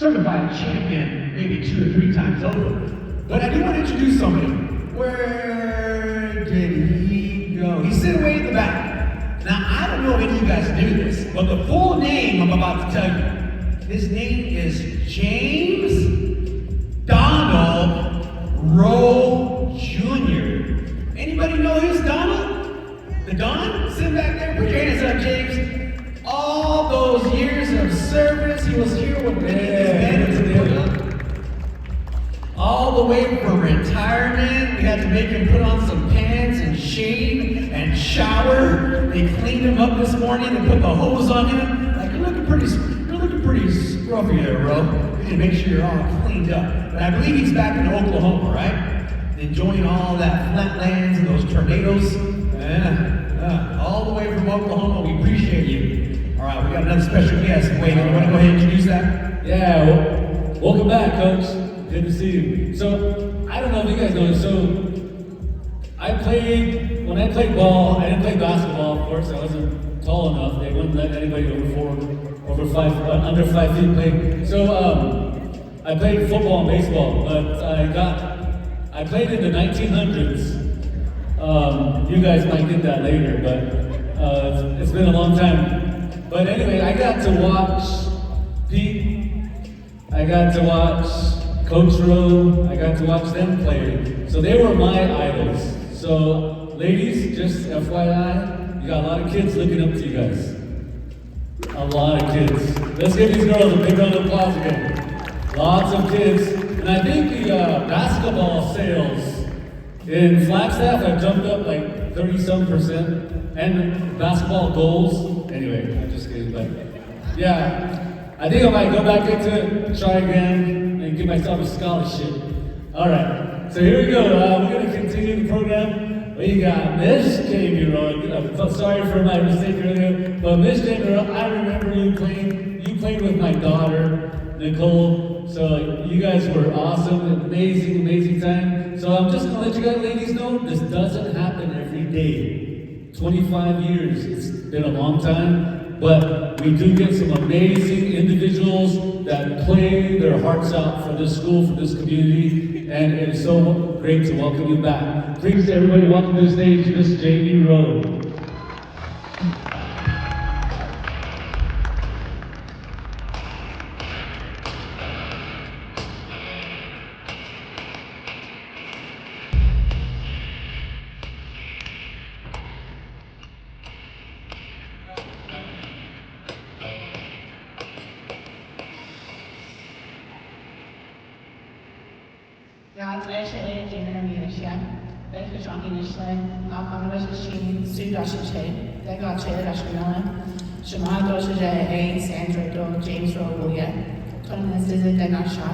certified champion maybe 2 or 3 times over. But I do want to introduce somebody. Where did he go? He's sitting way in the back. Now, I don't know if any of you guys knew this, but the full name I'm about to tell you, his name is James Donald Rowe Jr. Anybody know who's Donald? The Don? Sitting back there, put your hands up, James. All those years of service, he was here with me. All the way from retirement, we had to make him put on some pants and shave and shower. They cleaned him up this morning and put the hose on him. Like, you're looking pretty scruffy there, bro. We need to make sure you're all cleaned up. But I believe he's back in Oklahoma, right? Enjoying all that flatlands and those tornadoes. All the way from Oklahoma, we appreciate you. All right, we got another special guest. Wade, you want to go ahead and introduce that? Yeah, well, welcome back, Coach. Good to see you. So, I don't know if you guys know this. So, when I played ball, I didn't play basketball, of course. I wasn't tall enough. They wouldn't let anybody under 5 feet play. So, I played football and baseball, but I played in the 1900s. You guys might get that later, but it's been a long time. But anyway, I got to watch Pete. I got to watch Coach Rowe. I got to watch them play. So they were my idols. So ladies, just FYI, you got a lot of kids looking up to you guys. A lot of kids. Let's give these girls a big round of applause again. Lots of kids. And I think the basketball sales in Flagstaff have jumped up like 30-some%. And basketball goals. Anyway, I'm just kidding, but yeah. I think I might go back into it, try again, and give myself a scholarship. All right, so here we go. We're going to continue the program. We got Miss Jamie Rowe. I'm sorry for my mistake earlier, but Miss Jamie Rowe, I remember you played with my daughter, Nicole. So you guys were awesome, amazing time. So I'm just going to let you guys ladies know, this doesn't happen every day. 25 years, it's been a long time. But we do get some amazing individuals that play their hearts out for this school, for this community, and it is so great to welcome you back. Please, everybody, welcome to the stage, Miss Jamie Rowe. Ja, als eerste generuje bezpečankyniczne nakonverzation studashiche, degache rashmana, shema doshaje a Sandra do James Rowe, Tonas is a degasha.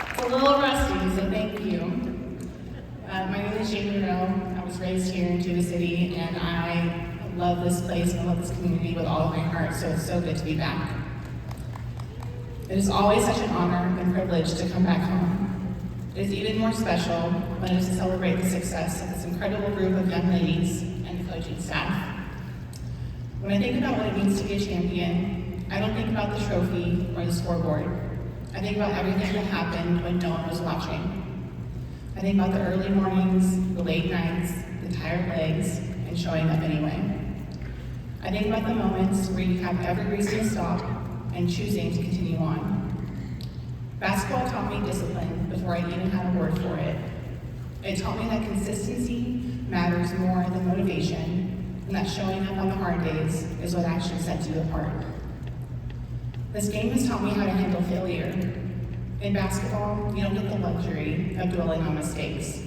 It's a little rusty, so thank you. My name is Jamie Rowe. I was raised here in Tuba City, and I love this place and I love this community with all of my heart, so it's so good to be back. It is always such an honor and privilege to come back home. It is even more special when it is to celebrate the success of this incredible group of young ladies and the coaching staff. When I think about what it means to be a champion, I don't think about the trophy or the scoreboard. I think about everything that happened when no one was watching. I think about the early mornings, the late nights, the tired legs, and showing up anyway. I think about the moments where you have every reason to stop and choosing to continue on. Basketball taught me discipline before I even had a word for it. It taught me that consistency matters more than motivation, and that showing up on the hard days is what actually sets you apart. This game has taught me how to handle failure. In basketball, you don't get the luxury of dwelling on mistakes.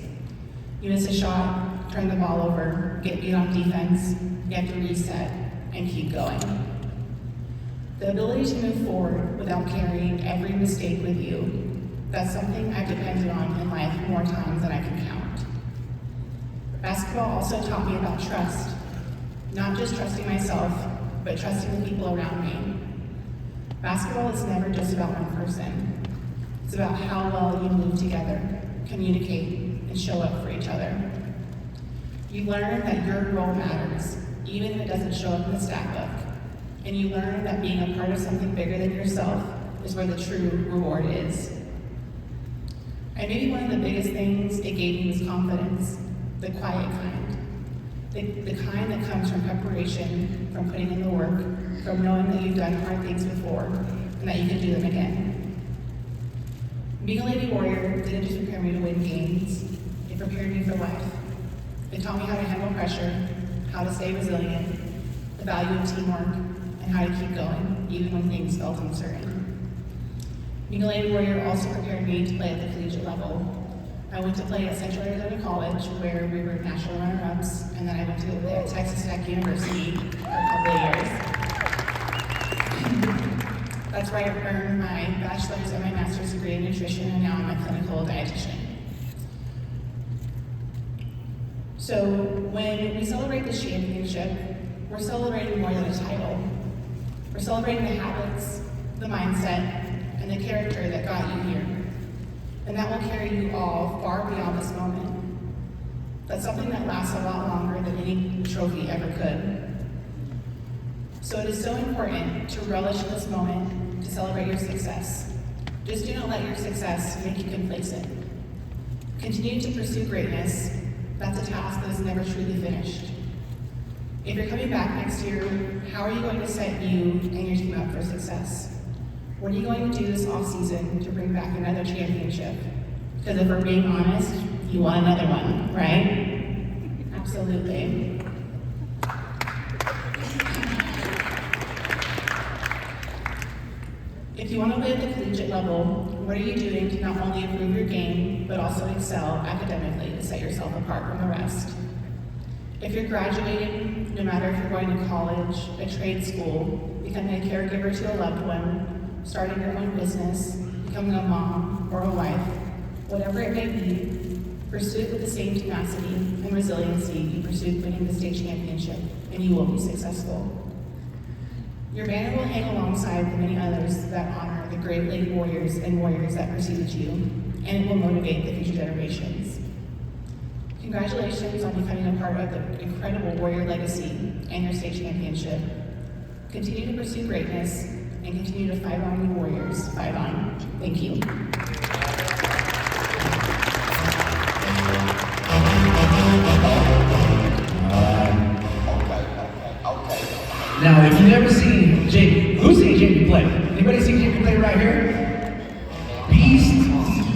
You miss a shot, turn the ball over, get beat on defense, you have to reset and keep going. The ability to move forward without carrying every mistake with you, that's something I've depended on in life more times than I can count. Basketball also taught me about trust, not just trusting myself, but trusting the people around me. Basketball is never just about one person. It's about how well you move together, communicate, and show up for each other. You learn that your role matters, even if it doesn't show up in the stat book. and you learn that being a part of something bigger than yourself is where the true reward is. And maybe one of the biggest things it gave me was confidence, the quiet kind. The kind that comes from preparation, from putting in the work, from knowing that you've done hard things before, and that you can do them again. Being a Lady Warrior didn't just prepare me to win games, it prepared me for life. It taught me how to handle pressure, how to stay resilient, the value of teamwork, and how to keep going, even when things felt uncertain. Being a Lady Warrior also prepared me to play at the collegiate level. I went to play at Central Arizona College, where we were national runner-ups, and then I went to play at Texas Tech University for a couple of years. That's where I earned my bachelor's and my master's degree in nutrition, and now I'm a clinical dietitian. So when we celebrate this championship, we're celebrating more than a title. We're celebrating the habits, the mindset, and the character that got you here. And that will carry you all far beyond this moment. That's something that lasts a lot longer than any trophy ever could. So it is so important to relish in this moment, to celebrate your success. Just do not let your success make you complacent. Continue to pursue greatness. That's a task that is never truly finished. If you're coming back next year, how are you going to set you and your team up for success? What are you going to do this off-season to bring back another championship? Because if we're being honest, you want another one, right? Absolutely. If you want to play at the collegiate level, what are you doing to not only improve your game, but also excel academically to set yourself apart from the rest? If you're graduating, no matter if you're going to college, a trade school, becoming a caregiver to a loved one, starting your own business, becoming a mom or a wife, whatever it may be, pursue it with the same tenacity and resiliency you pursued winning the state championship, and you will be successful. Your banner will hang alongside the many others that honor the great Lady Warriors and warriors that preceded you, and it will motivate the future generations. Congratulations on becoming a part of the incredible Warrior legacy and your state championship. Continue to pursue greatness and continue to fight on, you Warriors. Fight on. Thank you. Now, if you've never seen Jamie, who's seen Jamie play? Anybody seen Jamie play right here? Beast.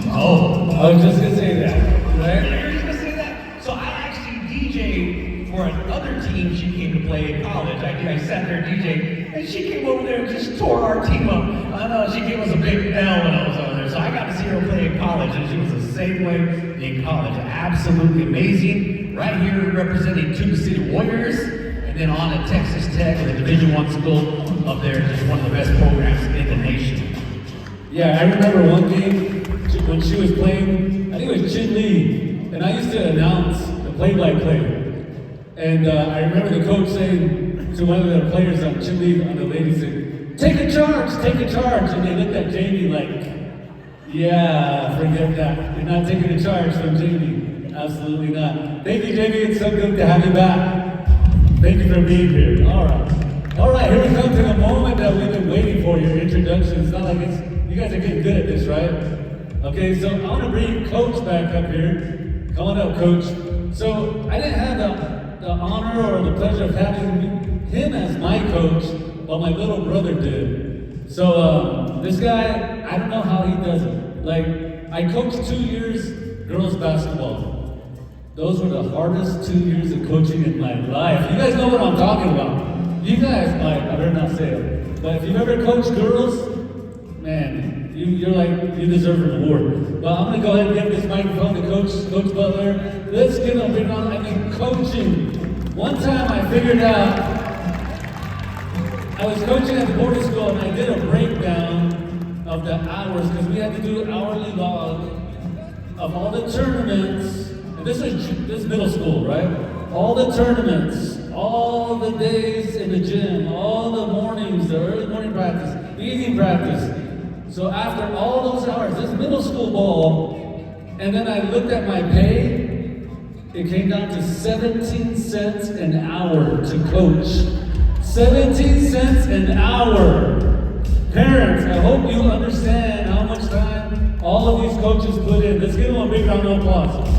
Oh, I was just gonna say that, right? You're just gonna say that? So I actually DJ'd for another team she came to play in college. I sat there DJ, and she came over there and just tore our team up. I know she gave us a big L when I was over there. So I got to see her play in college, and she was the same way in college. Absolutely amazing. Right here representing Tuba City Warriors, and then on at Texas Tech, the Division I school up there, just one of the best programs in the nation. Yeah, I remember one game when she was playing, I think it was Chin Lee, and I used to announce the play-by-play. And I remember the coach saying to one of the players on Chin Lee, on the ladies, said, take a charge, and they looked at Jamie like, yeah, forget that. You're not taking a charge from Jamie. Absolutely not. Thank you, Jamie. It's so good to have you back. Thank you for being here. All right, here we come to the moment that we've been waiting for, your introduction. It's not like you guys are getting good at this, right? Okay, so I want to bring Coach back up here. Come on up, Coach. So I didn't have the honor or the pleasure of having him as my coach, but my little brother did. So this guy, I don't know how he does it. Like, I coached 2 years girls basketball. Those were the hardest 2 years of coaching in my life. You guys know what I'm talking about. You guys, I better not say it. But if you've ever coached girls, man, you're like, you deserve an award. Well, I'm gonna go ahead and give this microphone to Coach Butler. Let's give him a big round. I mean, coaching. One time I figured out, I was coaching at the boarding school and I did a breakdown of the hours because we had to do an hourly log of all the tournaments. And this is middle school, right? All the tournaments, all the days in the gym, all the mornings, the early morning practice, the evening practice. So after all those hours, this middle school ball, and then I looked at my pay, it came down to 17 cents an hour to coach. 17 cents an hour. Parents, I hope you understand how much time all of these coaches put in. Let's give them a big round of applause.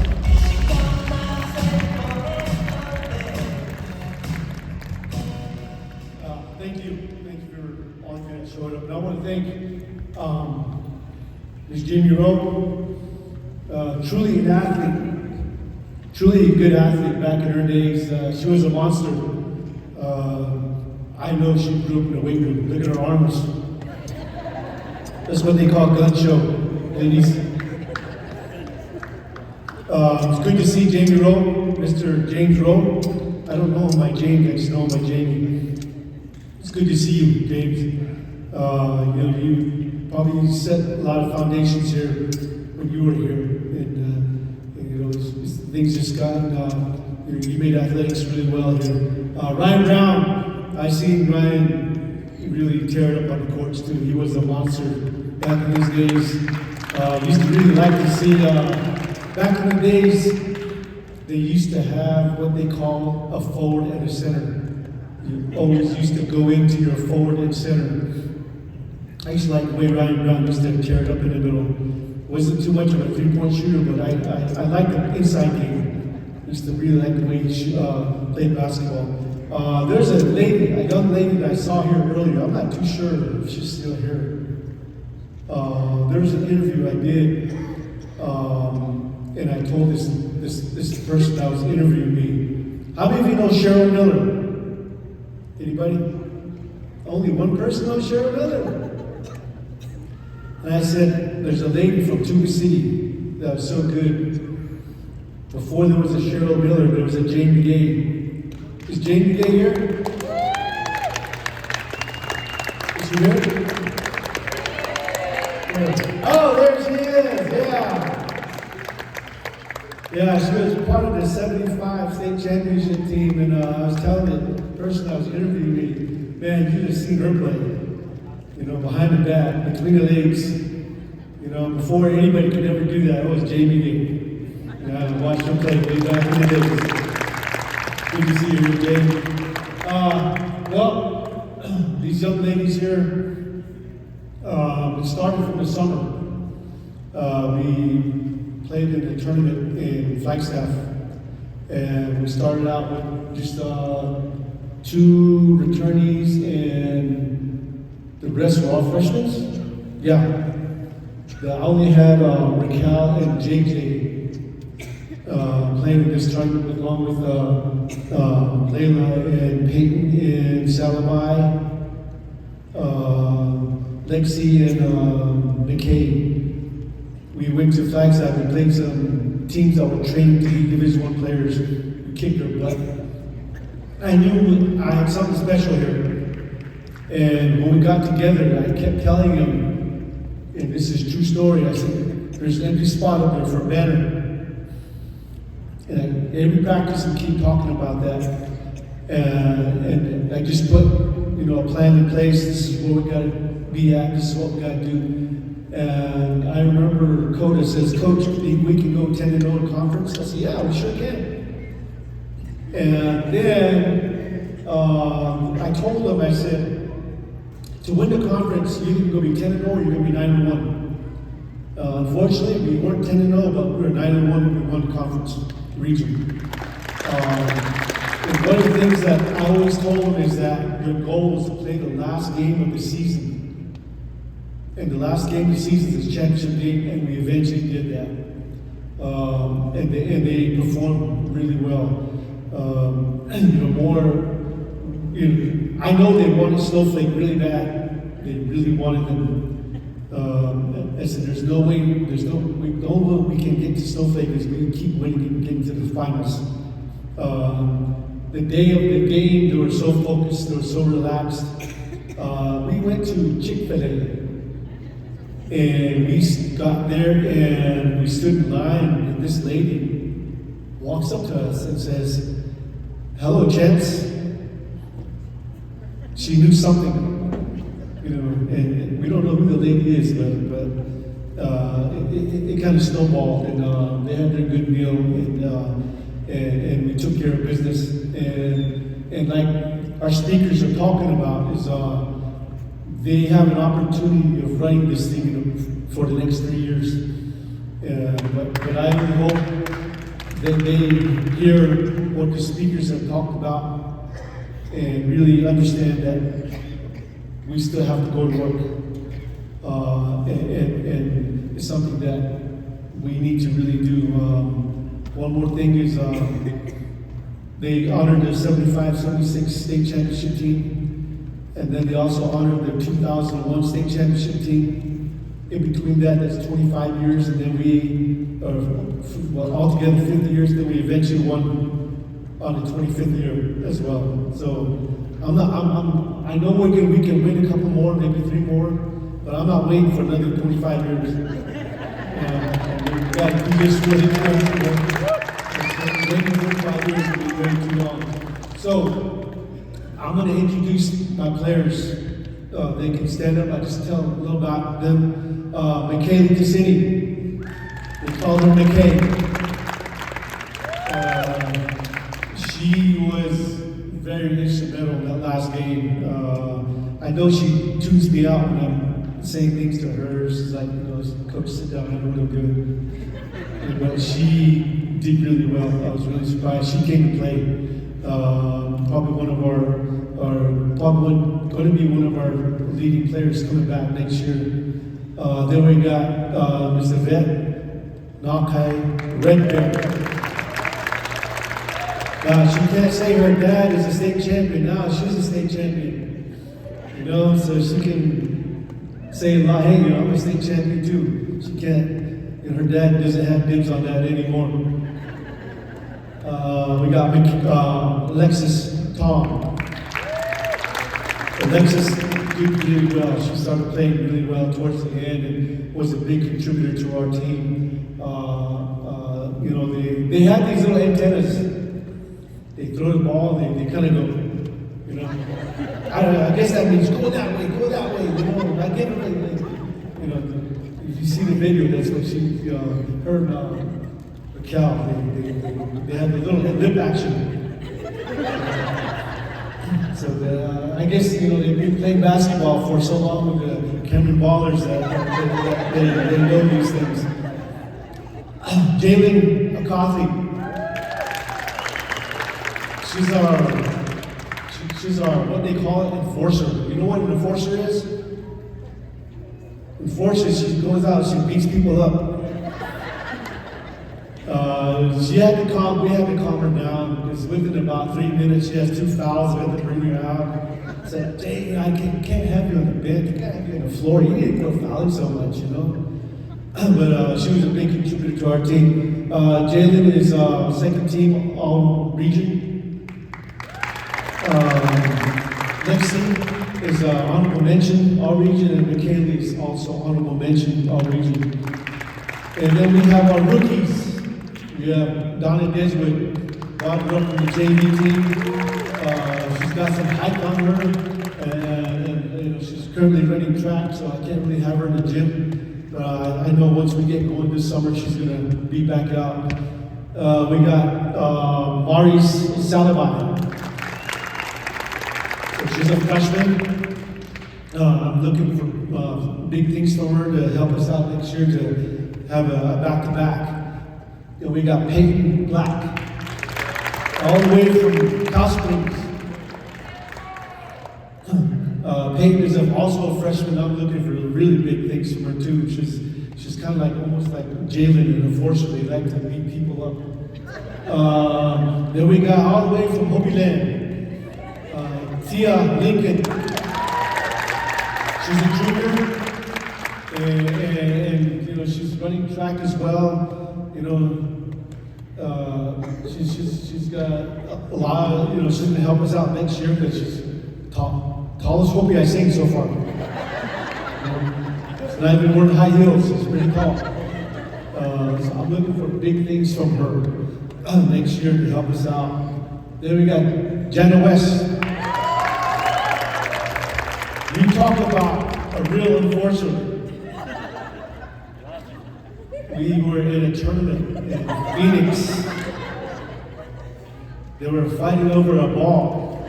Thank you for all of you that showed up. And I want to thank Ms. Jamie Rowe, truly an athlete, truly a good athlete back in her days. She was a monster. I know she grew up in a weight room. Look at her arms. That's what they call gun show, ladies. It's good to see Jamie Rowe, Mr. James Rowe. I don't know my James, I just know my Jamie. It's good to see you, James. You probably set a lot of foundations here when you were here, and things just got. You made athletics really well here. Ryan Brown, I seen Ryan really tear it up on the courts too. He was a monster back in these days. Used to really like to see. Back in the days, they used to have what they call a forward and a center. You always used to go into your forward and center. I used to like the way Ryan Brown used to tear it up in the middle. Wasn't too much of a three-point shooter, but I liked the inside game. I used to really like the way he played basketball. There's a young lady that I saw here earlier. I'm not too sure if she's still here. There was an interview I did, and I told this person that was interviewing me. How many of you know Cheryl Miller? Anybody? Only one person knows Cheryl Miller. And I said, there's a lady from Tuba City that was so good. Before there was a Cheryl Miller, there was a Jane McGay. Is Jane McGay here? Is she here? Yeah. Oh, there she is, yeah. Yeah, she was part of the 75 state championship team, and I was telling the person that was interviewing me, man, you just seen her play. Behind the back, between the legs. Before anybody could ever do that, it was Jamie Lee. I watched her play way back in the days. Good to see you, Jamie. Well, these young ladies here, it started from the summer. We played in the tournament in Flagstaff, and we started out with just 2 returnees, and the rest were all freshmen. Yeah. I only had Raquel and JJ playing in this tournament along with Layla and Peyton and Salamai, Lexi and McKay. We went to Flagstaff and played some teams that were trained to be Division I players. We kicked their butt. I knew I had something special here. And when we got together, I kept telling him, and this is a true story, I said, there's an empty spot up there for a banner. And every practice we keep talking about that. And I just put, a plan in place. This is where we got to be at. This is what we got to do. And I remember Coda says, Coach, we can go 10-0 in conference. I said, yeah, we sure can. And then I told him, I said, to win the conference, you're going to be 10-0 or you're going to be 9-1. Unfortunately, we weren't 10-0, but we were 9-1 when we won the conference region. And one of the things that I always told them is that your goal was to play the last game of the season. And the last game of the season is a championship game, and we eventually did that. And they performed really well. I know they wanted Snowflake really bad. They really wanted them. I said, there's no way we can get to Snowflake is we can keep winning and getting to the finals. The day of the game, they were so focused, they were so relaxed. We went to Chick-fil-A. And we got there and we stood in line, and this lady walks up to us and says, hello, gents. She knew something, and we don't know who the lady is, but it kind of snowballed, and they had their good meal, and we took care of business, and like our speakers are talking about is they have an opportunity of running this thing for the next 3 years. But I really hope that they hear what the speakers have talked about and really understand that we still have to go to work. And it's something that we need to really do. One more thing is they honored the 75-76 state championship team, and then they also honored the 2001 state championship team. In between that, that's 25 years, and then we, altogether 50 years, then we eventually won on the 25th year as well. So I know we can win a couple more, maybe 3 more, but I'm not waiting for another 25 years. We got to do this really maybe 45 years will be way too long. So I'm going to introduce my players. They can stand up. I just tell a little about them. McKay Cassini. They call her McKay. She was very instrumental in that last game. I know she tunes me out when I'm saying things to her. She's like, coach, sit down, I'm real good. But she did really well. I was really surprised. She came to play. Probably one of going to be one of our leading players coming back next year. Then we got Ms. Yvette Nakai Redbear. She can't say her dad is a state champion now. She's a state champion. So she can say a lot, hey, I'm a state champion too. She can't, her dad doesn't have dibs on that anymore. We got Alexis Tom. Alexis did really well. She started playing really well towards the end and was a big contributor to our team. They have these little antennas. They throw the ball, they kind of go, I guess that means go that way, I get it. If you see the video, that's what she, her and Raquel, they have the little lip action. So I guess, they've been playing basketball for so long with the Cameron Ballers that they know these things. Jalen Akathi. She's our, what they call it, enforcer. You know what an enforcer is? Enforcer, she goes out, she beats people up. We had to calm her down because within about 3 minutes she has 2 fouls. We had to bring her out. I said, Jay, I can't have you on the bench. I can't have you on the floor. You need to quit fouling so much, But she was a big contributor to our team. Jalen is second team all region. Lexi is honorable mention all region, and McKaylee is also honorable mention all region. And then we have our rookies. We have Donna Deswood, brought her up from the JV team. She's got some height on her, and she's currently running track, so I can't really have her in the gym. But I know once we get going this summer, she's going to be back out. We got Maurice Salabai. She's a freshman. I'm looking for big things from her to help us out next year to have a back-to-back. And we got Peyton Black, all the way from Cal Springs. Peyton is also a freshman. I'm looking for really big things from her too. She's kind of like almost like Jalen and enforcer. They like to beat people up. Then we got all the way from Hopi Land. Tia Lincoln. She's a junior, and she's running track as well. She's got a lot of, she's gonna help us out next year because she's tallest Hopi I've seen so far. She's not even wearing high heels. She's pretty tall. So I'm looking for big things from her next year to help us out. Then we got Jana West. You talk about a real enforcer. We were in a tournament in Phoenix. They were fighting over a ball.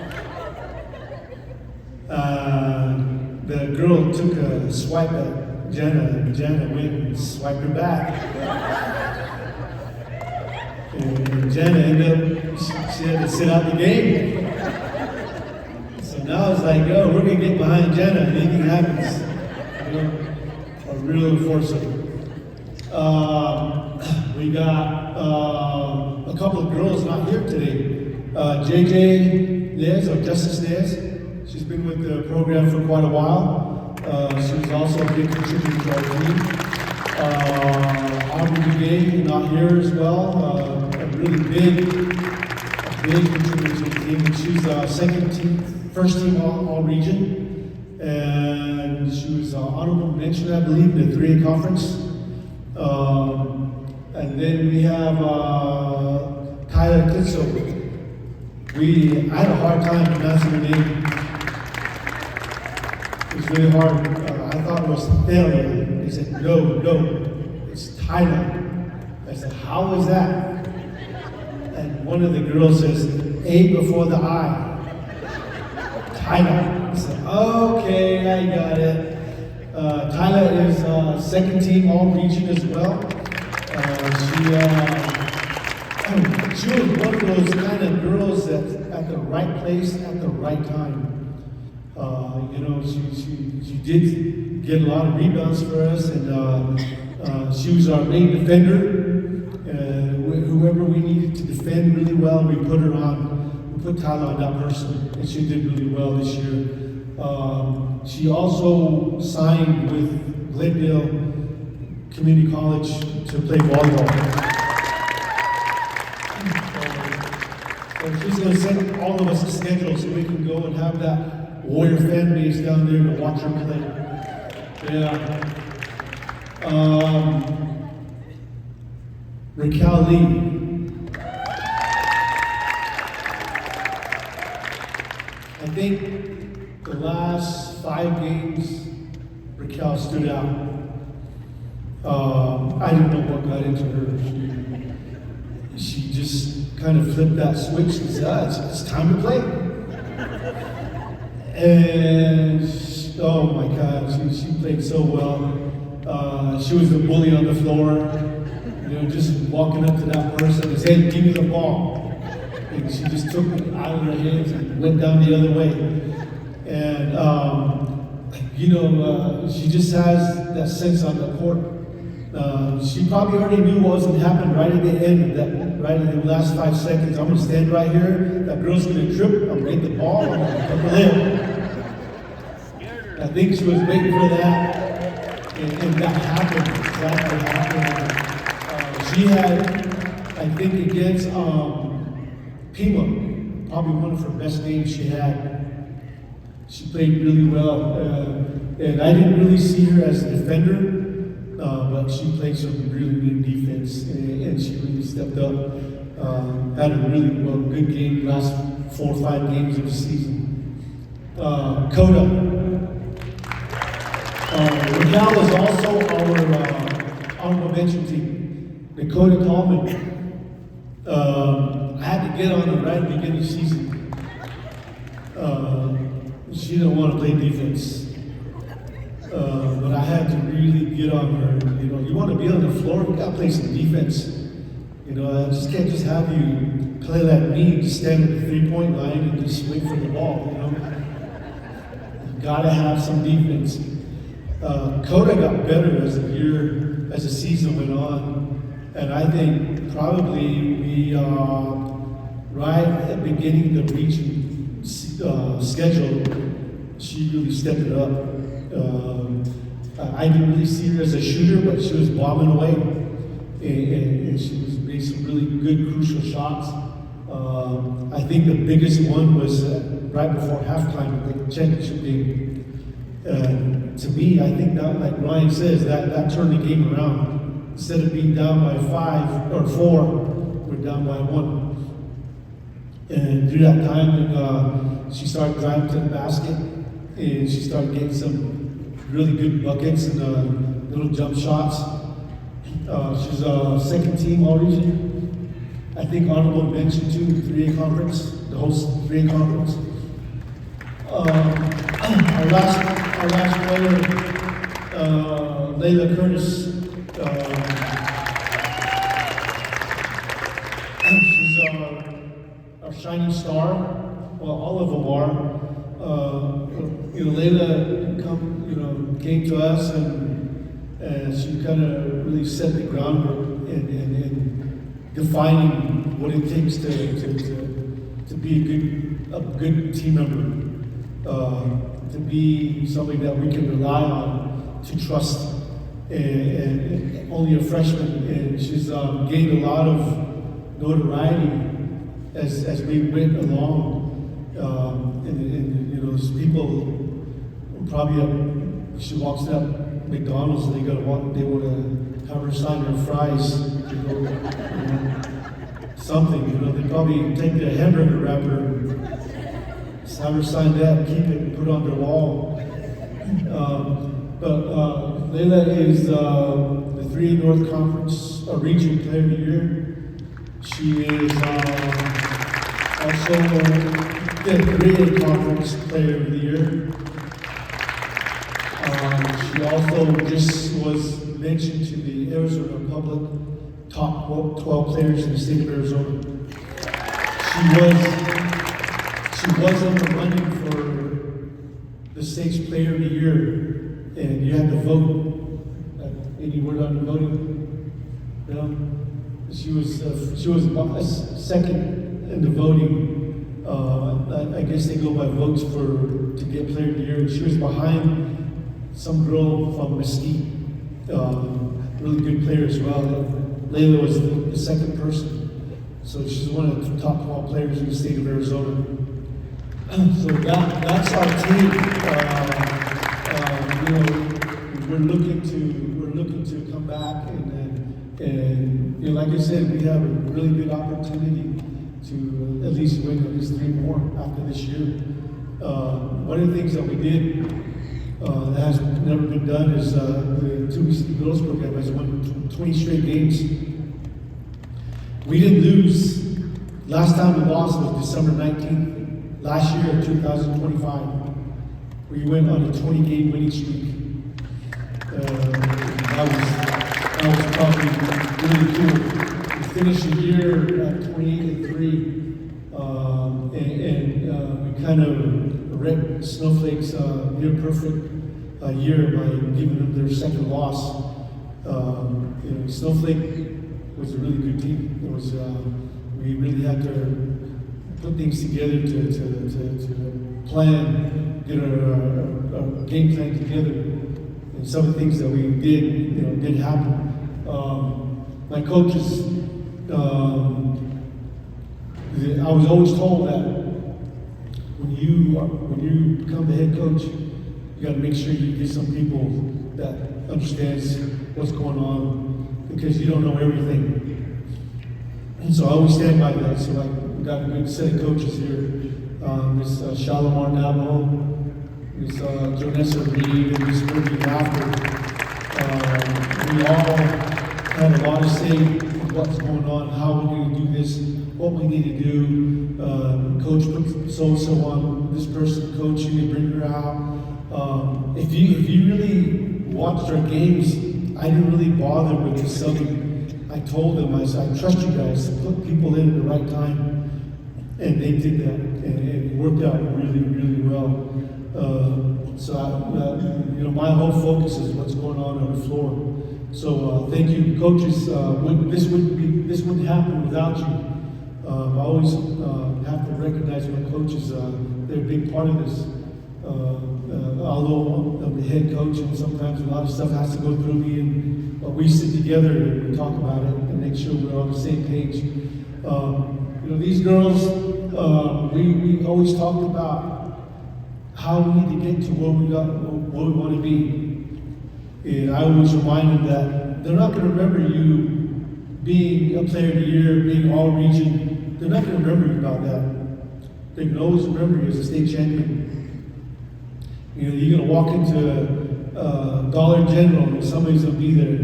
girl took a swipe at Jana, and Jana went and swiped her back. And Jana ended up, she had to sit out the game. So now it's like, oh, we're going to get behind Jana, anything happens. You know, a real enforcer. We got a couple of girls not here today. JJ Nez, or Justice Nez, she's been with the program for quite a while. She was also a big contributor to our team. Aubrey Brigade, not here as well. A really big contributor to the team. She's first team all region. And she was honorable mention, I believe, in the 3A conference. And then we have Tyler Kitzel. I had a hard time pronouncing her name. It was really hard. I thought it was Thalia. They said, no, it's Tyler. I said, how is that? And one of the girls says, A before the I. Tyler. I said, okay, I got it. Tyler is second team all region as well. She was one of those kind of girls that's at the right place at the right time. She did get a lot of rebounds for us, and she was our main defender. Whoever we needed to defend really well, we put her on. We put Tyler on that person, and she did really well this year. She also signed with Glendale Community College to play volleyball. So she's going to send all of us a schedule so we can go and have that Warrior fan base down there to watch her play. Yeah. Raquel Lee. I think the last 5 games, Raquel stood out. I didn't know what got into her. She just kind of flipped that switch and said, it's time to play. And oh my God, she played so well. She was the bully on the floor, just walking up to that person and saying, give me the ball. And she just took it out of her hands and went down the other way. And, she just has that sense on the court. She probably already knew what was going to happen right at the end of that, right in the last 5 seconds. I'm going to stand right here. That girl's going to trip. I'm going to get the ball. I'm going to put her in. I think she was waiting for that, and that happened. Exactly happened. She had, I think, against Pima, probably one of her best games she had. She played really well, and I didn't really see her as a defender. But she played some really good defense, and she really stepped up. Had a really good game the last 4 or 5 games of the season. Coda. Raquel is also our honorable mention team. Dakota Tallman. I had to get on her right at the beginning of the season. She didn't want to play defense. But I had to really get on her. You want to be on the floor, you got to play some defense. I just can't just have you play like me, just stand at the 3-point line and just wait for the ball. You got to have some defense. Coda got better as the season went on, and I think probably we right at the beginning of the region schedule, she really stepped it up. I didn't really see her as a shooter, but she was bombing away, and she was made some really good crucial shots. I think the biggest one was right before halftime of the championship game. To me, I think that, like Ryan says, that turned the game around. Instead of being down by 5 or 4, we're down by 1. And through that time, she started driving to the basket, and she started getting some really good buckets and little jump shots. She's a second team all region. I think honorable mention to 3A conference, the host 3A conference. Our last our last player, Layla Curtis. She's our shining star. Well, all of them are. Layla came to us and she kind of really set the groundwork in defining what it takes to be a good team member, to be somebody that we can rely on, to trust. And only a freshman, and she's gained a lot of notoriety as we went along. Those people probably, she walks up McDonald's and they want to have her sign her fries, something, they probably take the hamburger wrapper and have her sign that, keep it, and put it on their wall. But Layla is the 3 North Conference Region Player of the Year. She is also the 3A Conference Player of the Year. She also just was mentioned to the Arizona Public top 12 players in the state of Arizona. She was in the running for the state's Player of the Year. And you had to vote. Any word on the voting? No. She was second in the voting. I guess they go by votes to get Player of the Year. She was behind some girl from Mesquite, really good player as well. Layla was the second person, so she's one of the top 12 players in the state of Arizona. So that's our team. We're looking to come back and like I said, we have a really good opportunity to at least win at least 3 more after this year. One of the things that we did that has never been done is the 2 girls program has won 20 straight games. We didn't lose. Last time we lost was December 19th, last year, 2025. We went on a 20-game winning streak. That was probably really cool. We finished the year at 28-3, and we kind of read Snowflake's near perfect year by giving them their second loss. Snowflake was a really good team. It was we really had to put things together to plan, get our game plan together. And some of the things that we did happen. My coaches, I was always told that when you become the head coach, you got to make sure you get some people that understands what's going on, because you don't know everything. And so I always stand by that. So we got a good set of coaches here. Miss Shalimar Navajo, Miss Jonessa Reed, and Miss Ruby Rafter. We all had a lot of say in what's going on, how we're going to do this, what we need to do. Coach put so-and-so on this person, coach, you need to bring her out. If you really watched our games, I didn't really bother with the subbing. I told them, I said, I trust you guys to put people in at the right time. And they did that, and it worked out really, really well. My whole focus is what's going on the floor. So thank you, coaches. This wouldn't happen without you. I always have to recognize my coaches. They're a big part of this. Although I'm the head coach, and sometimes a lot of stuff has to go through me, and we sit together and we talk about it and make sure we're on the same page. These girls, we always talked about how we need to get to where we want to be. And I always remind them that they're not going to remember you being a player of the year, being all region. They're not going to remember you about that. They can always remember you as a state champion. You're going to walk into Dollar General and somebody's going to be there.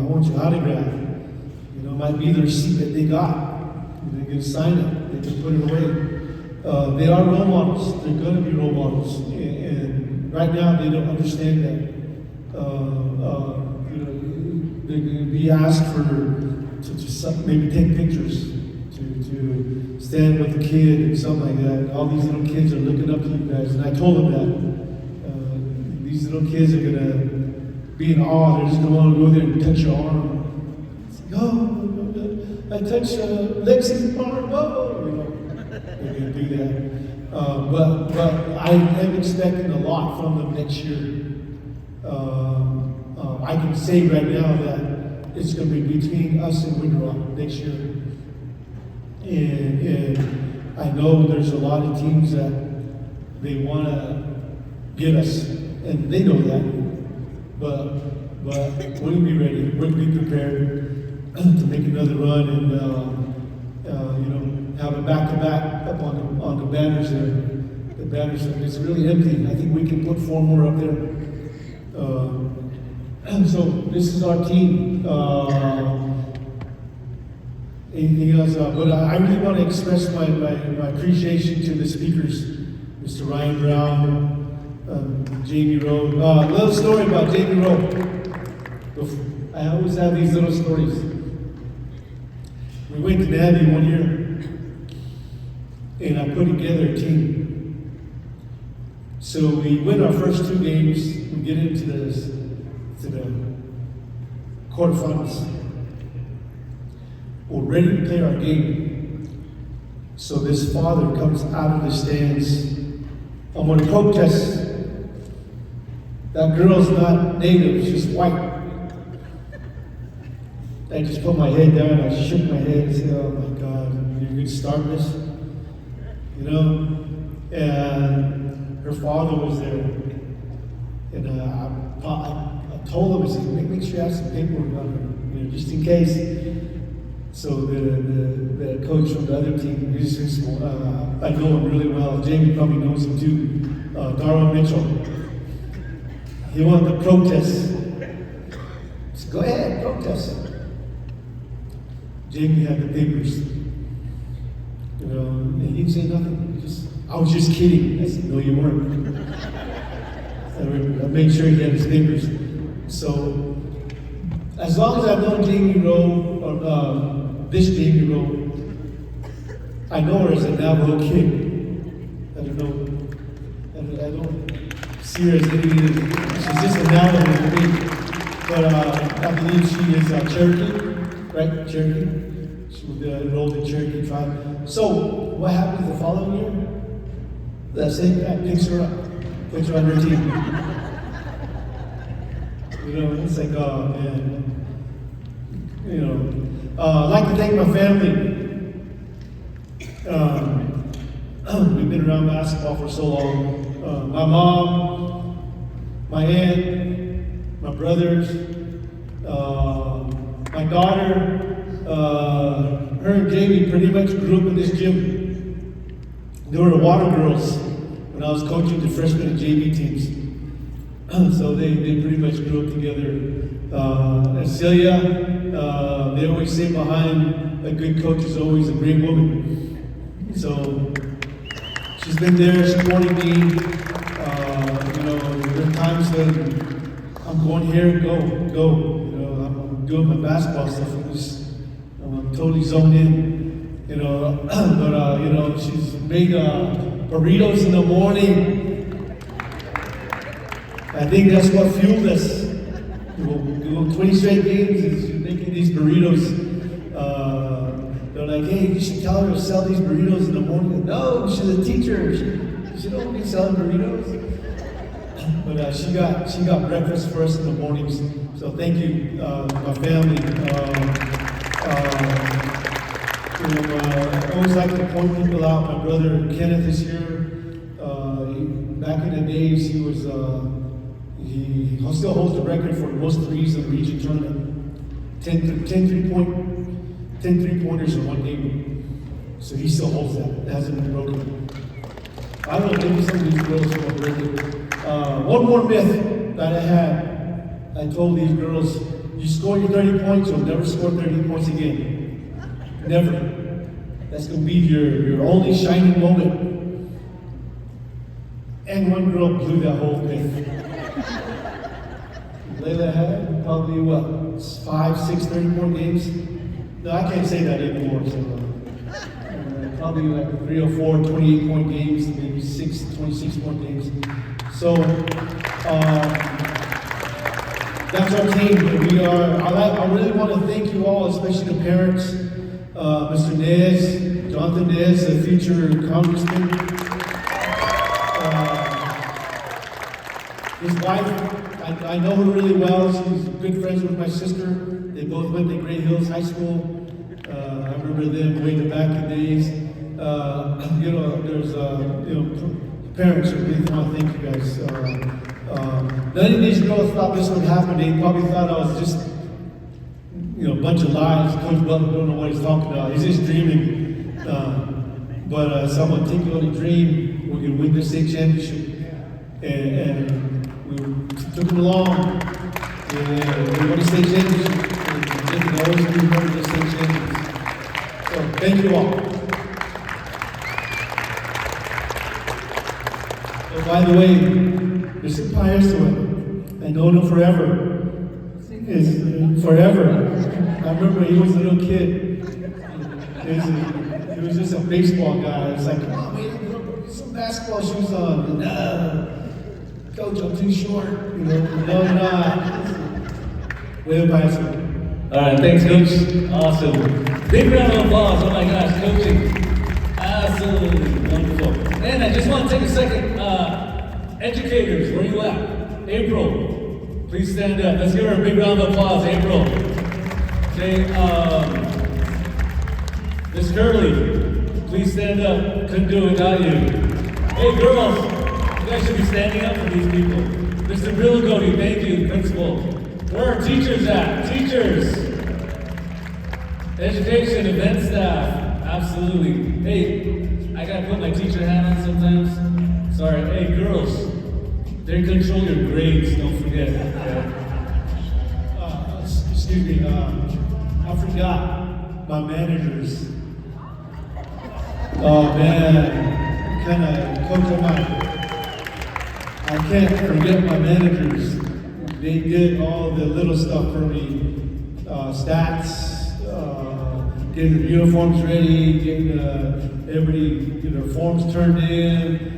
I want your autograph. It might be their seat that they got. They can sign it. They can put it away. They are role models. They're going to be role models. And right now they don't understand that. They can be asked to maybe take pictures, to stand with the kid and something like that. All these little kids are looking up to you guys, and I told them that. These little kids are gonna be in awe. They're just gonna want to go there and touch your arm. It's like, oh, I touched Lexi's arm. Oh, they're gonna do that. But I am expecting a lot from them next year. I can say right now that it's going to be between us and Winter Rock next year. And I know there's a lot of teams that they want to get us, and they know that. But we're going to be ready. We're going to be prepared to make another run and have a back-to-back up on the banners there. The banners, it's really empty. I think we can put 4 more up there. So this is our team. Anything else? But I really want to express my appreciation to the speakers, Mr. Ryan Brown, Jamie Rowe. Little story about Jamie Rowe. I always have these little stories. We went to Navy one year, and I put together a team. So we win our first 2 games. We get into the quarterfinals. We're ready to play our game. So this father comes out of the stands. I'm going to protest. That girl's not native, she's white. I just put my head down, I shook my head and said, oh my God, you're going to start this? And her father was there. And I told him, I said, make sure you have some paperwork on her, just in case. So the coach from the other team, I know him really well. Jamie probably knows him too. Darrell Mitchell. He wanted to protest. I said, go ahead, protest. Jamie had the papers. And he didn't say nothing. I was just kidding. I said, no, you weren't. I made sure he had his papers. So, as long as I've known Jamie Rowe, or this Jamie Rowe, I know her as a Navajo kid. I don't see her as anything. She's just a Navajo to me. But I believe she is Cherokee, right? Cherokee. She was enrolled in Cherokee tribe. So, what happens the following year? That same guy picks her up, puts her on her team. It's like, oh man. I'd like to thank my family. We've been around basketball for so long. My mom, my aunt, my brothers, my daughter, her and Jamie pretty much grew up in this gym. They were the water girls when I was coaching the freshman and JV teams. So they pretty much grew up together. And Celia, they always say behind a good coach is always a great woman. So she's been there supporting me. There are times when I'm going here, go. I'm doing my basketball stuff. I'm totally zoned in. But she's made burritos in the morning. I think that's what fueled us. 20 straight games is making these burritos. They're like, hey, you should tell her to sell these burritos in the morning. No, she's a teacher. She don't be selling burritos. But she got breakfast for us in the mornings. So thank you, my family. I always like to point people out. My brother Kenneth is here. Back in the days, he was. He still holds the record for the most threes in the region tournament. 10 three-pointers in one game. So he still holds that. It hasn't been broken. I don't know, maybe some of these girls will break it. One more myth that I had. I told these girls, you score your 30 points, you'll never score 30 points again. Never. That's going to be your only shining moment. and one girl blew that whole thing. Layla had probably what, 5, 6, 30-point games? No, I can't say that anymore. So, probably like 3 or 4 28-point games, maybe 6 26-point games. So that's our team. And we are. I really want to thank you all, especially the parents, Mr. Nez, Jonathan Nez, the future congressman. His wife. I know her really well. She's good friends with my sister. They both went to Gray Hills High School. I remember them way back in the days. There's parents who really want to thank you guys. None of these girls thought this would happen. They probably thought I was just, a bunch of lies. Coach Butler don't know what he's talking about. He's just dreaming. But someone take you on a dream. We're going to win the state championship. And we took him along, and we won the state championship, and they can always be part of the state champions. So, thank you all. So, by the way, there's some pious to it. I know him forever. It's forever. I remember he was a little kid. He was just a baseball guy. It's like, come on, man, put some basketball shoes on. And, Coach, I'm too short. No, I'm not. Way up high school. All right, thanks, Coach. Awesome. Big round of applause. Oh my gosh, coaching. Absolutely wonderful. And I just want to take a second. Educators, where you at? April, please stand up. Let's give her a big round of applause, April. Okay, Miss Gurley, please stand up. Couldn't do it without you. Hey, girls. You guys should be standing up for these people. Mr. Billigoni, thank you, principal. Where are teachers at? Teachers! Education, event staff, absolutely. Hey, I gotta put my teacher hat on sometimes. Sorry, hey girls, they control your grades, don't forget. Excuse me, I forgot my managers. Oh man, kinda coach on I can't forget my managers. They did all the little stuff for me. Stats, getting the uniforms ready, getting everybody get their forms turned in.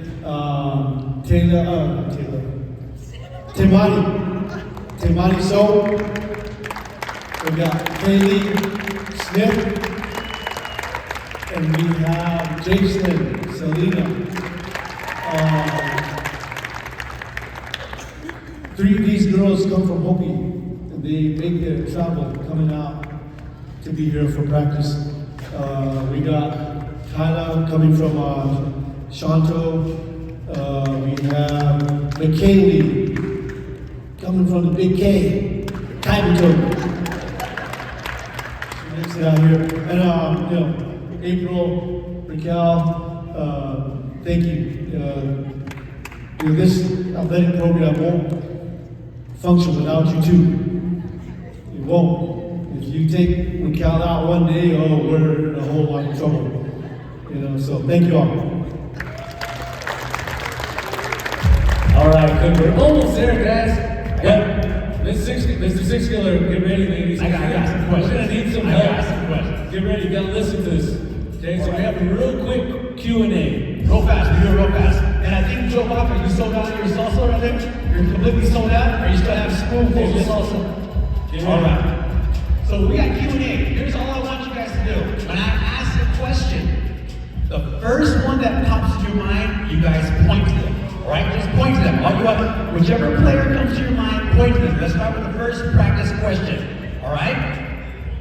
Timati Soap. We got Kaylee Smith. And we have Jason, Selena. 3 of these girls come from Hopi, and they make their travel coming out to be here for practice. We got Kyla coming from Shanto. We have McKaylee coming from the Big K, Kaibito. She makes it out here. And April, Raquel, thank you. This athletic program won't function without you too. It won't. If you take Raquel out one day, we're in a whole lot of trouble. So thank you all. All right, good. We're almost there, guys. Yep. Mr. Six Killer, get ready, ladies. I got some questions. We're gonna need some I help. got some questions. Get ready, you gotta listen to this. Okay, so we have a real quick Q&A. Real fast, we do it real fast. And I think, Joe Bob, are you sold out of your salsa right there? You're completely sold out? Or you still have spoonfuls of salsa? All right. So we got Q&A. Here's all I want you guys to do. When I ask a question, the first one that pops in your mind, you guys point to them. All right? Just point to them. All you want, whichever player comes to your mind, point to them. Let's start with the first practice question. All right?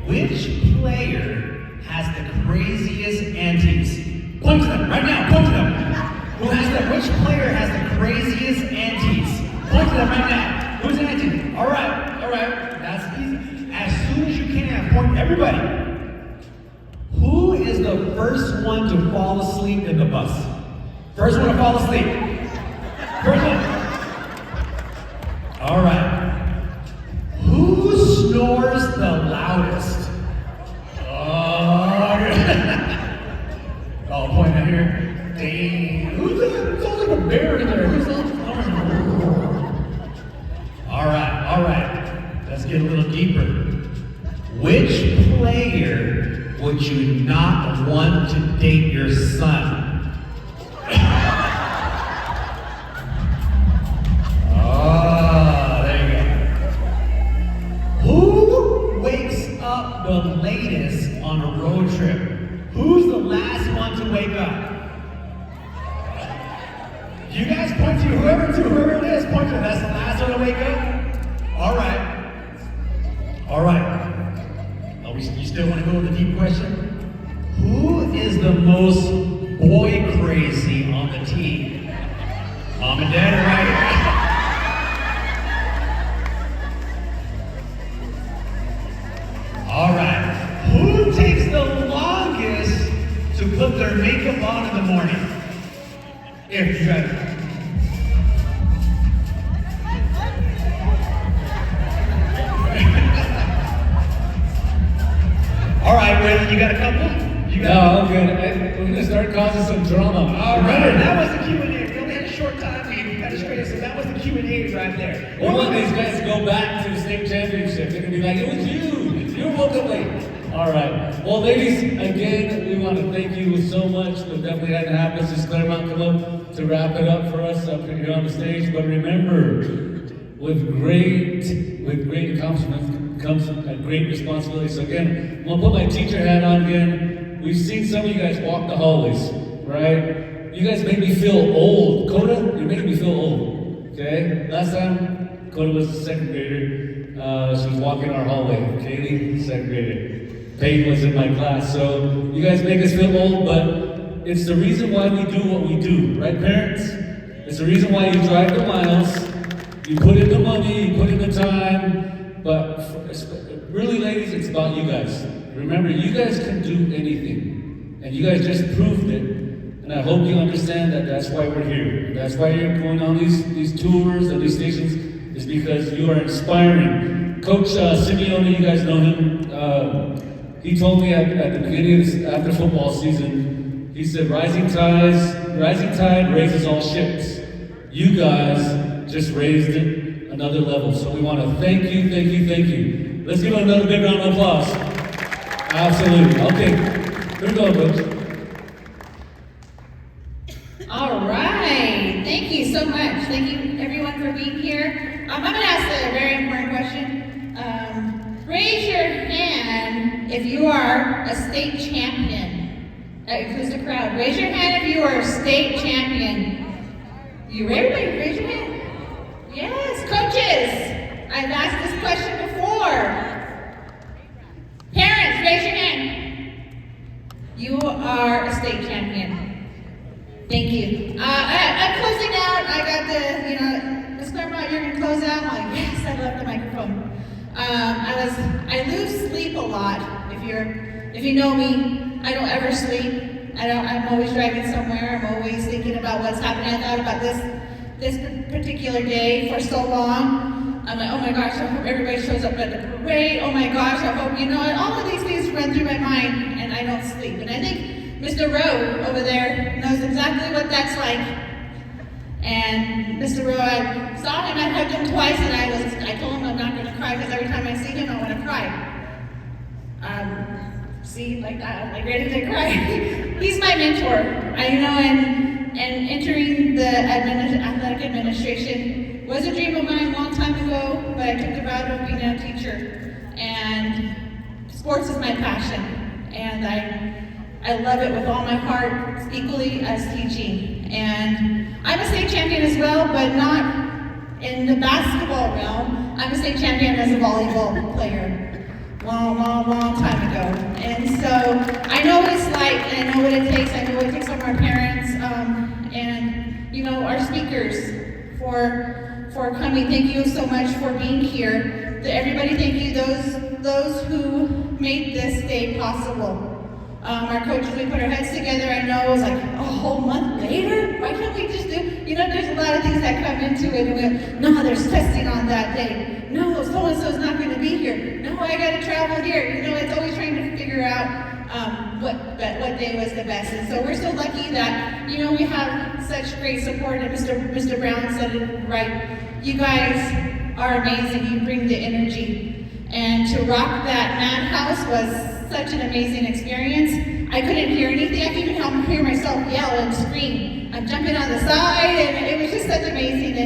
Which player has the craziest antics? Point to them right now. Point to them. Who has that? Which player has the craziest antics? Point to them right now. Who's an antique? All right. That's easy. As soon as you can, point everybody. Who is the first one to fall asleep in the bus? First one to fall asleep. First one. All right. Who snores the loudest? Oh, point right here. Dang. Who's that? Sounds like a bear in there. Who's All right, let's get a little deeper. Which player would you not want to date your son? Oh, there you go. Who wakes up the latest on a road trip? Who's the last one to wake up? You guys point to whoever it is, point to that's the last one to wake up? All right. All right. Oh, you still want to go with the deep question? Who is the most boy crazy on the team? Mom and Dad are right. All right. Who takes the longest to put their makeup on in the morning? If you got it. All right, Waylon, you got a couple? You got No, I'm good. We're gonna start causing some drama. All right, that was the Q&A. We only had a short time, we got it straight, so that was the Q&A right there. We want these guys to go back to the state championship. They're gonna be like, it was you. You were welcome late. All right. Well, ladies, again, we want to thank you so much. We definitely had to have Mrs. Claremont come up to wrap it up for us up here on the stage. But remember, with great accomplishments comes a great responsibility. So again, I'm gonna put my teacher hat on again. We've seen some of you guys walk the hallways, right? You guys make me feel old. Coda, you're making me feel old. Okay? Last time, Coda was a second grader. She was walking our hallway. Kaylee, second grader. Peyton was in my class. So you guys make us feel old, but it's the reason why we do what we do, right, parents? It's the reason why you drive the miles, you put in the money, you put in the time, but really, ladies, it's about you guys. Remember, you guys can do anything, and you guys just proved it. And I hope you understand that that's why we're here. That's why you're going on these tours and these stations, is because you are inspiring. Coach Simeone, you guys know him. He told me at the beginning of this, after football season, he said, rising tide raises all ships. You guys just raised it another level. So we want to thank you, thank you, thank you. Let's give him another big round of applause. Absolutely. Okay, here we go, Coach. All right, thank you so much. Thank you everyone for being here. I'm gonna ask a very important question. Raise your hand if you are a state champion. That includes the crowd. Raise your hand if you are a state champion. You ready? Everybody raise your hand. Yes, coaches. I've asked this question before. Parents, raise your hand. You are a state champion. Thank you. I'm closing out. I got the, Ms. Claremont, you're gonna close out. I'm like, yes, I love the microphone. I lose sleep a lot. If you know me, I don't ever sleep. I'm always driving somewhere. I'm always thinking about what's happening. I thought about this particular day for so long. I'm like, oh my gosh, I hope everybody shows up at the parade. Oh my gosh, I hope, all of these things run through my mind, and I don't sleep. And I think Mr. Rowe over there knows exactly what that's like. And Mr. Rowe, I saw him, I hugged him twice, and I told him I'm not going to cry, because every time I see him, I want to cry. Like ready to cry. He's my mentor. And entering the athletic administration was a dream of mine a long time ago, but I took the route of being a teacher. And sports is my passion, and I love it with all my heart, equally as teaching. And I'm a state champion as well, but not in the basketball realm. I'm a state champion as a volleyball player. Long time ago. And so I know what it's like, and I know what it takes. I know what it takes from our parents, and our speakers for coming. Thank you so much for being here. To everybody, thank you. Those who made this day possible. Our coaches, we put our heads together. I know it was like a whole month later. Why can't we just do? There's a lot of things that come into it. And no, there's testing on that day. No, so and so's not going to be here. No, I got to travel here. It's always trying to figure out what day was the best. And so we're so lucky that we have such great support. And Mr. Brown said it right. You guys are amazing. You bring the energy. And to rock that madhouse was such an amazing experience. I couldn't hear anything. I could even hear myself yell and scream. I'm jumping on the side, and it was just such amazing.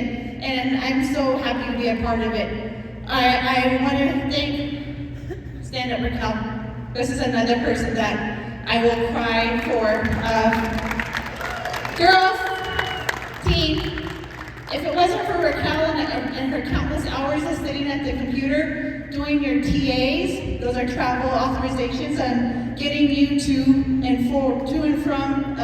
And I'm so happy to be a part of it. I want to thank Stand Up Raquel. This is another person that I will cry for. Girls, team, if it wasn't for Raquel and her countless hours of sitting at the computer doing your TAs, those are travel authorizations, and getting you to and from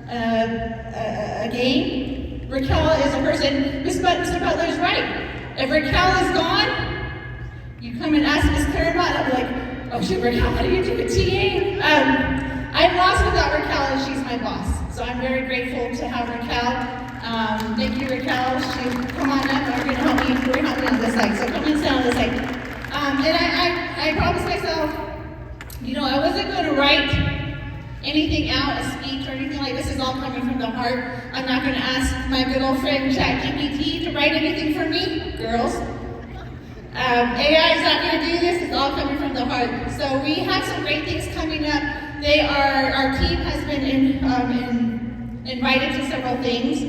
a game, Raquel is a person. Mr. Butler's right. If Raquel is gone, you come and ask Miss Claremont, I'm like, oh shoot, Raquel, how do you do a TA? I'm lost without Raquel, and she's my boss. So I'm very grateful to have Raquel. Thank you, Raquel. Come on up. We're gonna help you. We're helping on this side. So come and sit on this side. And I promised myself, I wasn't going to write anything out, a speech or anything like this. Is all coming from the heart. I'm not going to ask my good old friend ChatGPT to write anything for me, girls. AI is not going to do this. It's all coming from the heart. So we have some great things coming up. Our team has been invited to several things.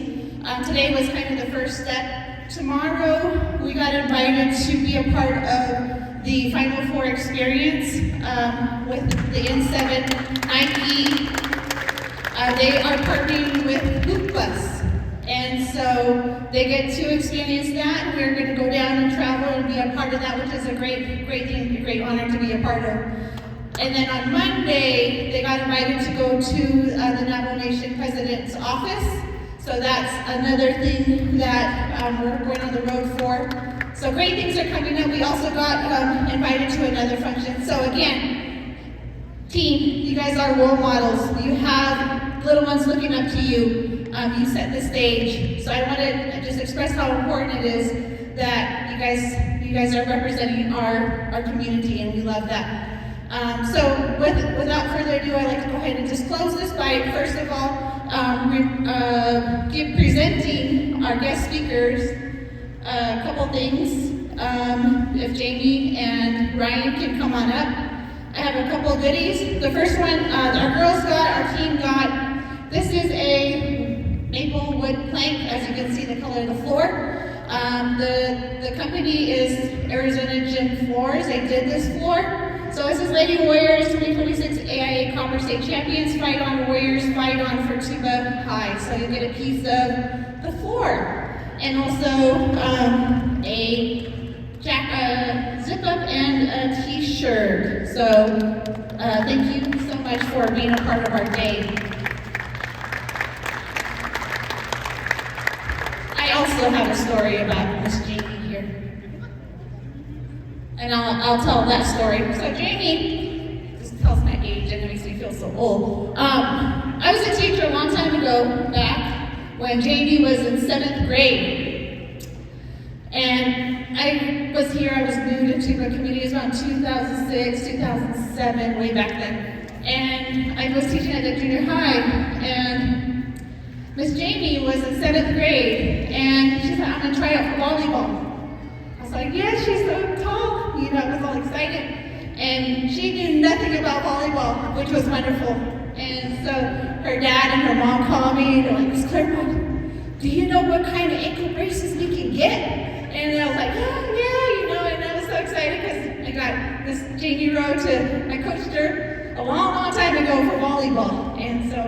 Today was kind of the first step. Tomorrow, we got invited to be a part of the Final Four experience with the N7 Nike. They are partnering with Hoop Bus. And so they get to experience that. We're going to go down and travel and be a part of that, which is a great thing, a great honor to be a part of. And then on Monday, they got invited to go to the Navajo Nation President's office. So that's another thing that we're going on the road for. So great things are coming up. We also got invited to another function. So again, team, you guys are role models. You have little ones looking up to you. You set the stage. So I want to just express how important it is that you guys are representing our community, and we love that. So without further ado, I'd like to go ahead and just close this by, first of all, presenting our guest speakers a couple things. If Jamie and Ryan can come on up. I have a couple of goodies. The first one, our girls got, our team got, this is a maple wood plank, as you can see the color of the floor. The company is Arizona Gym Floors. They did this floor. So this is Lady Warriors 2026 AIA Copper State Champions. Fight on Warriors, fight on for Tuba High. So you get a piece of the floor. And also a zip up and a t-shirt. So thank you so much for being a part of our day. I also have a story about Miss Jamie here. And I'll tell that story. So Jamie, this tells my age and it makes me feel so old. I was a teacher a long time ago back when Jamie was in 7th grade. And I was new to Tuba community. It was around 2006, 2007, way back then. And I was teaching at the junior high. And Miss Jamie was in 7th grade. And she said, I'm going to try out for volleyball. I was like, yeah, she's so tall. I was all excited. And she knew nothing about volleyball, which was wonderful. And so her dad and her mom called me and they're like, Miss Claremont, do you know what kind of ankle braces we can get? And I was like, yeah, and I was so excited because I got Miss Jamie Rowe I coached her a long time ago for volleyball. And so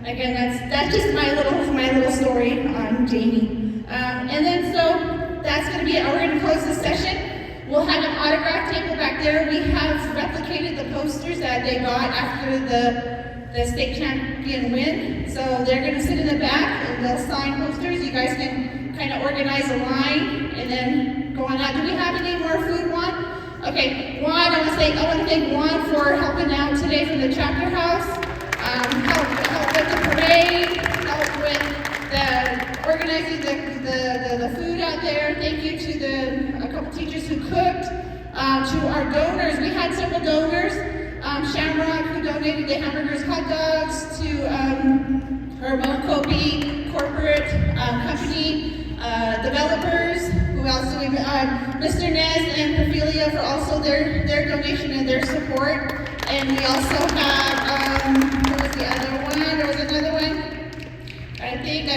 again, that's just my little story on Jamie. And then so that's going to be it. We're going to close this session. We'll have an autograph table back there. We have replicated the posters that they got after the state champion win. So they're going to sit in the back and they'll sign posters. You guys can kind of organize a line and then go on out. Do we have any more food, Juan? Okay, Juan, I want to thank Juan for helping out today from the chapter house. Help with the parade, help with organizing the food out there. Thank you to a couple teachers who cooked. To our donors, we had several donors. Shamrock, who donated the hamburgers, hot dogs, to Herman Kopi Corporate Company, developers who Who else do we, Mr. Nez and Perfilia for also their donation and their support. And we also have, who was the other one? There was another one. I think.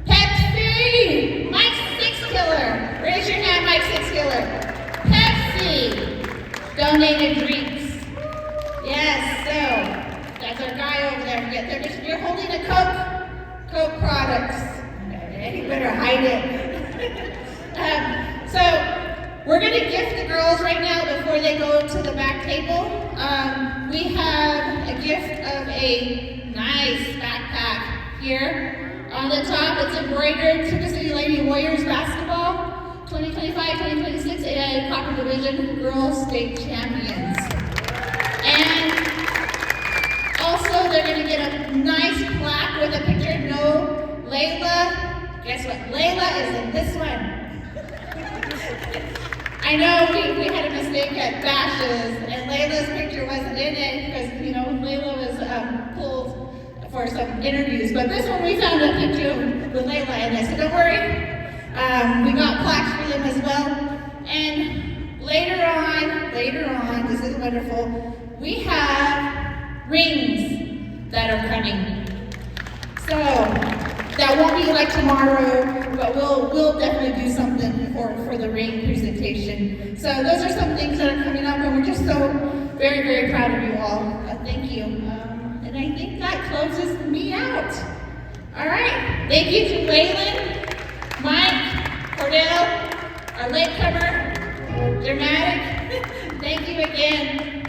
Pepsi! Mike Six Killer. Raise your hand, Mike Six Killer. Pepsi donated drinks. Yes, so that's our guy over there. You're holding a Coke products. You better hide it. So we're gonna gift the girls right now before they go to the back table. We have a gift of a nice backpack here. On the top, it's embroidered Tuba City Lady Warriors basketball, 2025-2026 AIA Copper Division Girls State Champions. And also, they're gonna get a nice plaque with a picture. No, Layla. Guess what? Layla is in this one. I know we had a mistake at Bashes, and Layla's picture wasn't in it because, you know, Layla was pulled for some interviews. But this one, we found a picture with Layla in it, so don't worry. We got plaques for them as well. And later on, this is wonderful, we have rings that are coming. So that won't be like tomorrow, but we'll definitely do something for the ring presentation. So those are some things that are coming up, and we're just so very, very proud of you all. Thank you. And I think that closes me out. All right. Thank you to Waylon, Mike, Cordell, our latecomer, Dramatic. Thank you again.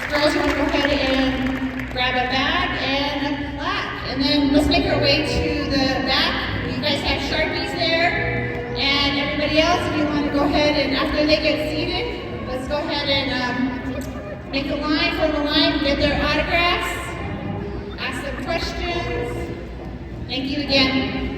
Girls, you want to go ahead and grab a bag and a plaque. And then let's make our way to the back. You guys have Sharpies there. And everybody else, if you want to go ahead and after they get seated, let's go ahead and make a line, form a line, get their autographs, ask them questions. Thank you again.